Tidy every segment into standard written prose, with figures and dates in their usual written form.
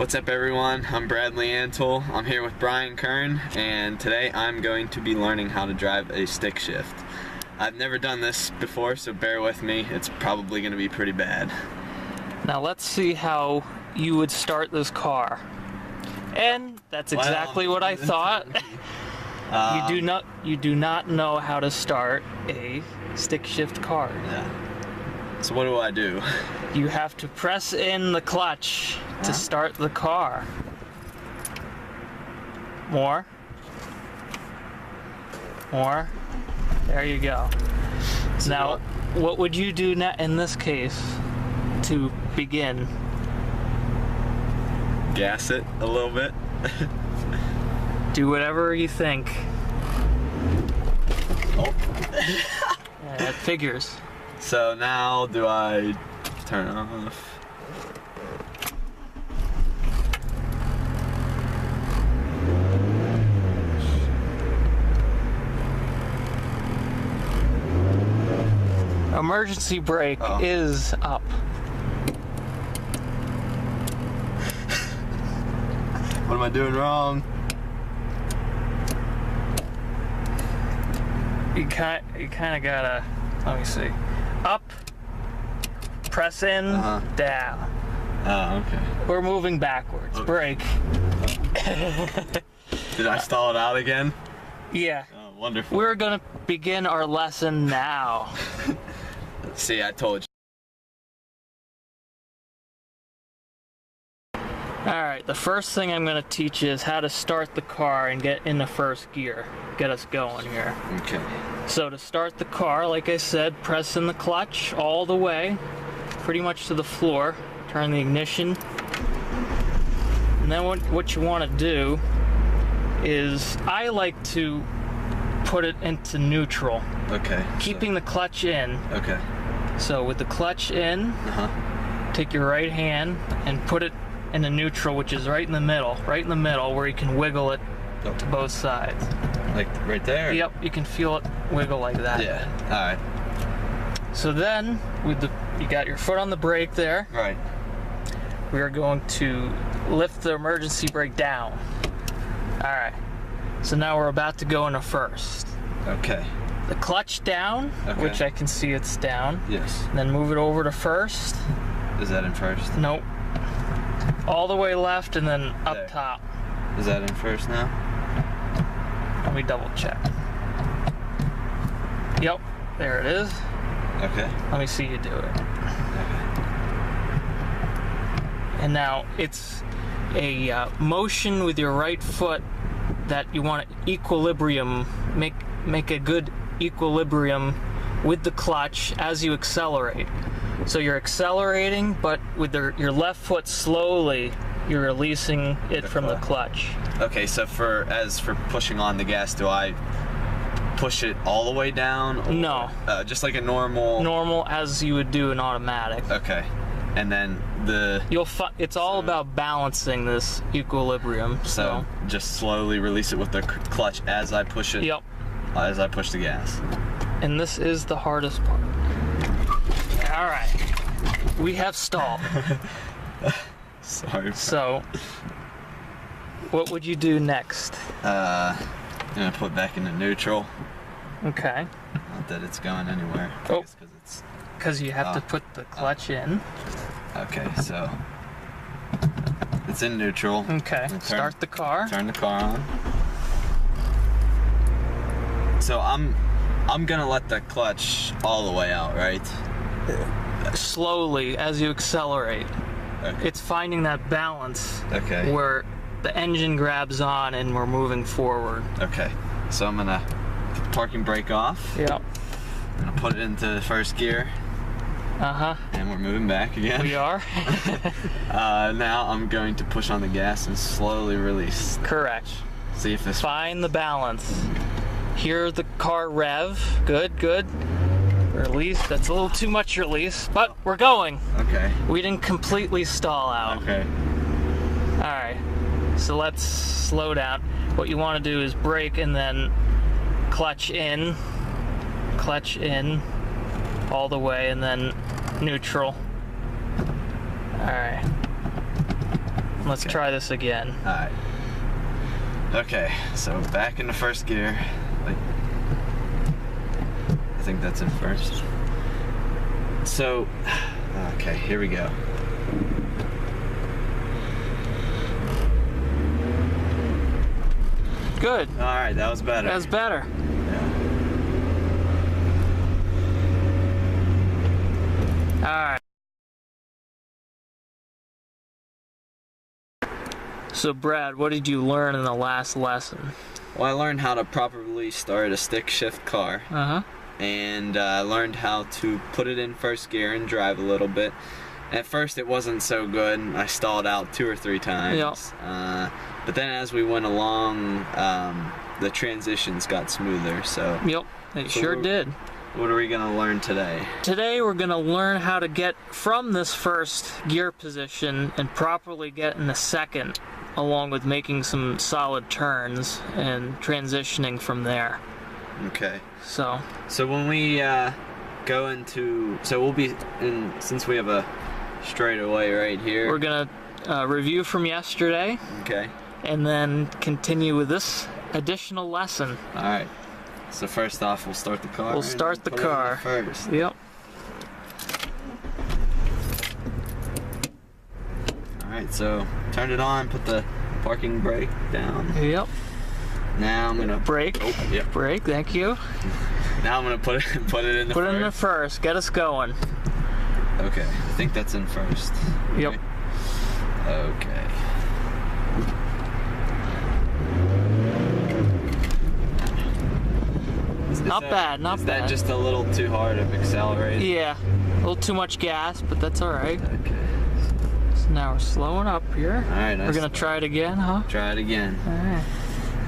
What's up everyone, I'm Bradley Antal. I'm here with Brian Kern, and today I'm going to be learning how to drive a stick shift. I've never done this before, so bear with me. It's probably going to be pretty bad. Now let's see how you would start this car. And that's exactly what I thought. You do not know how to start a stick shift car. Yeah. So what do I do? You have to press in the clutch to start the car. More. More. There you go. So now, what would you do in this case to begin? Gas it a little bit. Do whatever you think. Oh. Yeah, that figures. So now do I turn it off? Emergency brake is up. What am I doing wrong? You kind of gotta, let me see. Up, press in, down. Oh, okay. We're moving backwards. Okay. Brake. Did I stall it out again? Yeah. Oh, wonderful. We're gonna begin our lesson now. See, I told you. Alright, the first thing I'm gonna teach you is how to start the car and get in the first gear. Get us going here. Okay. So to start the car, like I said, press in the clutch all the way, pretty much to the floor. Turn the ignition. And then what you want to do is, I like to put it into neutral. Okay. Keeping the clutch in. Okay. So with the clutch in, take your right hand and put it in the neutral, which is right in the middle where you can wiggle it to both sides. Like right there? Yep, you can feel it wiggle like that. Yeah, alright. So then, you got your foot on the brake there. Right. We are going to lift the emergency brake down. Alright, so now we're about to go into first. Okay. The clutch down, which I can see it's down. Yes. Then move it over to first. Is that in first? Nope. All the way left and then up There. top. Is that in first now? Let me double check. Yep, there it is. Okay. Let me see you do it. Okay. And now it's a motion with your right foot that you want equilibrium, make a good equilibrium with the clutch as you accelerate. So you're accelerating, but with your left foot slowly, you're releasing it from the clutch. Okay, so for pushing on the gas, do I push it all the way down? Or, no. Just like a normal... Normal as you would do an automatic. Okay. And then it's all about balancing this equilibrium. So just slowly release it with the clutch as I push it? Yep. As I push the gas. And this is the hardest part. Alright. We have stalled. Sorry. So, what would you do next? I'm gonna put back into neutral. Okay. Not that it's going anywhere. Oh. Because you have to put the clutch in. Okay, so it's in neutral. Okay. Start the car. Turn the car on. So I'm gonna let the clutch all the way out, right? Slowly as you accelerate. Okay. It's finding that balance Okay. where the engine grabs on and we're moving forward. Okay. So I'm gonna put the parking brake off. Yep. I'm gonna put it into first gear. And we're moving back again. We are. Now I'm going to push on the gas and slowly release. Correct. See if this... Find the balance. Hear the car rev. Good, good. Release. That's a little too much release, but we're going. Okay. We didn't completely stall out. Okay. Alright. So let's slow down. What you want to do is brake and then clutch in, all the way, and then neutral. Alright. Let's try this again. Alright. Okay, so back into first gear. Wait. I think that's in first. So, okay, here we go. Good. Alright, that was better. That was better. Yeah. Alright. So Brad, what did you learn in the last lesson? Well, I learned how to properly start a stick shift car. And I learned how to put it in first gear and drive a little bit. At first it wasn't so good. I stalled out 2 or 3 times. Yep. But then as we went along, the transitions got smoother. So yep, it sure did. What are we gonna learn today? Today we're gonna learn how to get from this first gear position and properly get in the second, along with making some solid turns and transitioning from there. Okay. So when we go into, we'll be in, since we have a straightaway right here. We're gonna review from yesterday. Okay. And then continue with this additional lesson. All right. So first off, we'll start the car. We'll start the car first. Yep. All right. So turn it on. Put the parking brake down. Yep. Now I'm gonna brake. Oh, yep. Brake. Thank you. Now I'm gonna put it in the first. Put it in the first. Get us going. Okay. I think that's in first. Yep. Okay. Not bad. Is that just a little too hard of accelerating? Yeah. A little too much gas, but that's all right. Okay. So now we're slowing up here. All right. We're gonna try it again, huh? Try it again. All right.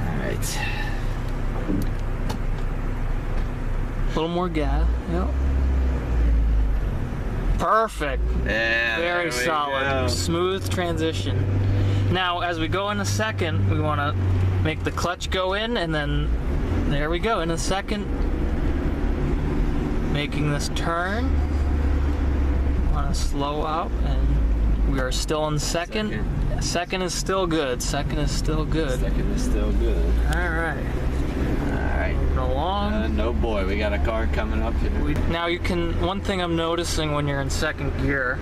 All right. A little more gas. Yep. Perfect. Yeah. Very solid. Go. Smooth transition. Now, as we go in a second, we want to make the clutch go in, and then there we go. In a second, making this turn. Want to slow up, and we are still in second. Second is still good. Second is still good. Second is still good. All right. Moving along. No boy, we got a car coming up here. Now you can. One thing I'm noticing when you're in second gear.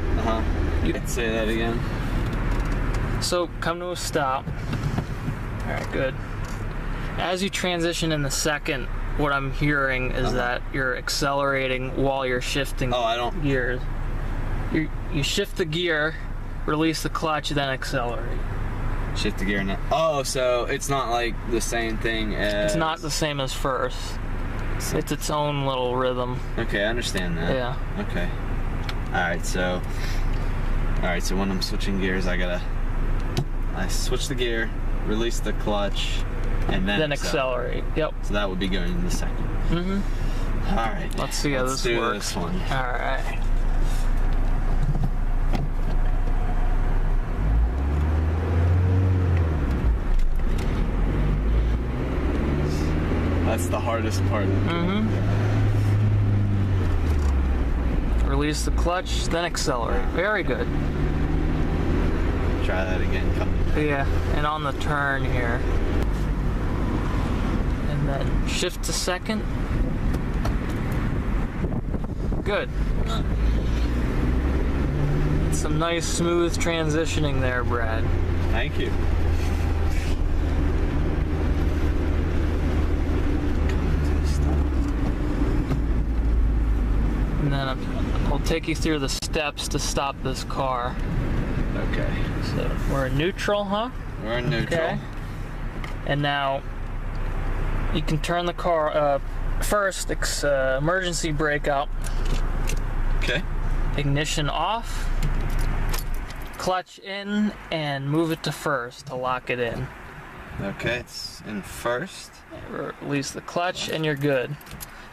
You can say that again. So come to a stop. All right, good. As you transition in the second, what I'm hearing is that you're accelerating while you're shifting gears. You shift the gear, release the clutch, then accelerate. Shift the gear now. Oh, so it's not like the same thing as... It's not the same as first. It's its own little rhythm. Okay, I understand that. Yeah. Okay. Alright, so when I'm switching gears, I switch the gear, release the clutch, and then accelerate. Yep. So that would be going in the second. Mm-hmm. Alright. Let's see how this works. This one. Alright. That's the hardest part. Mm-hmm. Release the clutch, then accelerate. Very good. Try that again. Yeah, and on the turn here. And then shift to second. Good. Some nice smooth transitioning there, Brad. Thank you. And then I'll take you through the steps to stop this car. Okay. So we're in neutral, huh? We're in neutral. Okay. And now you can turn the car first. Emergency brake up. Okay. Ignition off. Clutch in and move it to first to lock it in. Okay, it's in first. Release the clutch and you're good.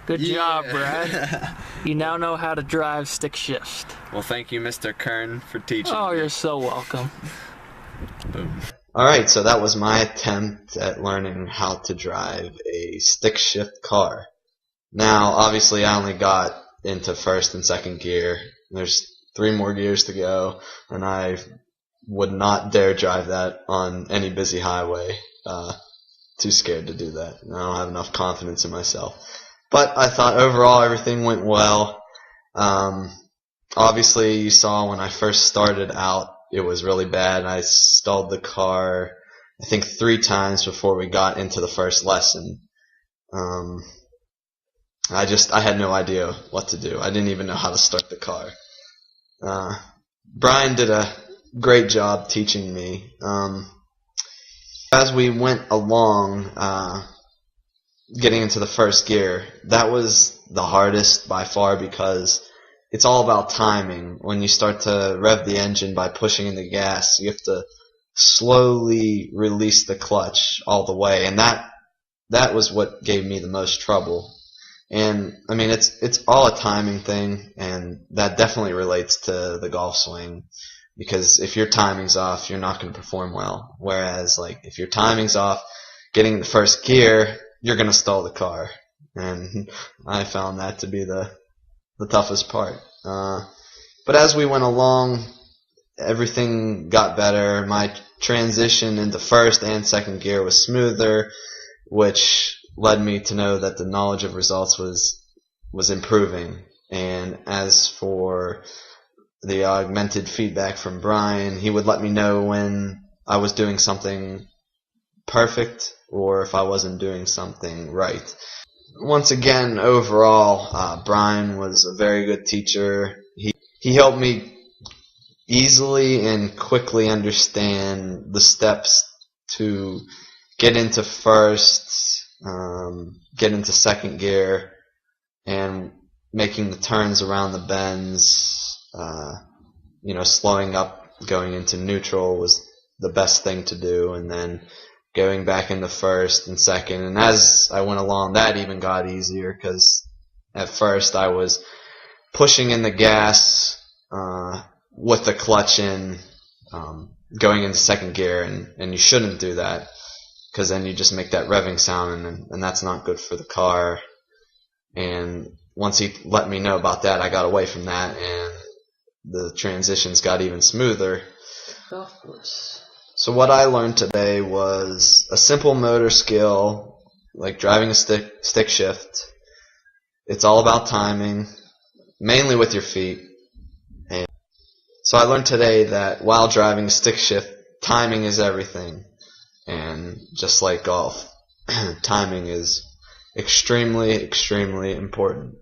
Good job, Brad. You now know how to drive stick shift. Well, thank you, Mr. Kern, for teaching. Oh, you're so welcome. Boom. Alright, so that was my attempt at learning how to drive a stick shift car. Now, obviously, I only got into first and second gear. There's 3 more gears to go, and I would not dare drive that on any busy highway. Too scared to do that. I don't have enough confidence in myself. But I thought overall everything went well. Obviously, you saw when I first started out, it was really bad. I stalled the car, I think 3 times before we got into the first lesson. I had no idea what to do. I didn't even know how to start the car. Brian did a great job teaching me. As we went along, getting into the first gear, that was the hardest by far because it's all about timing. When you start to rev the engine by pushing in the gas, you have to slowly release the clutch all the way, and that was what gave me the most trouble. And I mean, it's all a timing thing, and that definitely relates to the golf swing, because if your timing's off, you're not going to perform well. Whereas, like, if your timing's off, getting the first gear, you're going to stall the car, and I found that to be the toughest part. But as we went along, everything got better. My transition into first and second gear was smoother, which led me to know that the knowledge of results was improving. And as for the augmented feedback from Brian, he would let me know when I was doing something perfect or if I wasn't doing something right. Once again, overall, Brian was a very good teacher. He helped me easily and quickly understand the steps to get into first, get into second gear, and making the turns around the bends. Slowing up, going into neutral was the best thing to do, and then going back into first and second. And as I went along, that even got easier, because at first I was pushing in the gas with the clutch in, going into second gear, and you shouldn't do that, because then you just make that revving sound, and that's not good for the car. And once he let me know about that, I got away from that, and the transitions got even smoother. Golf course. So what I learned today was a simple motor skill, like driving a stick shift. It's all about timing, mainly with your feet. And so I learned today that while driving a stick shift, timing is everything. And just like golf, timing is extremely, extremely important.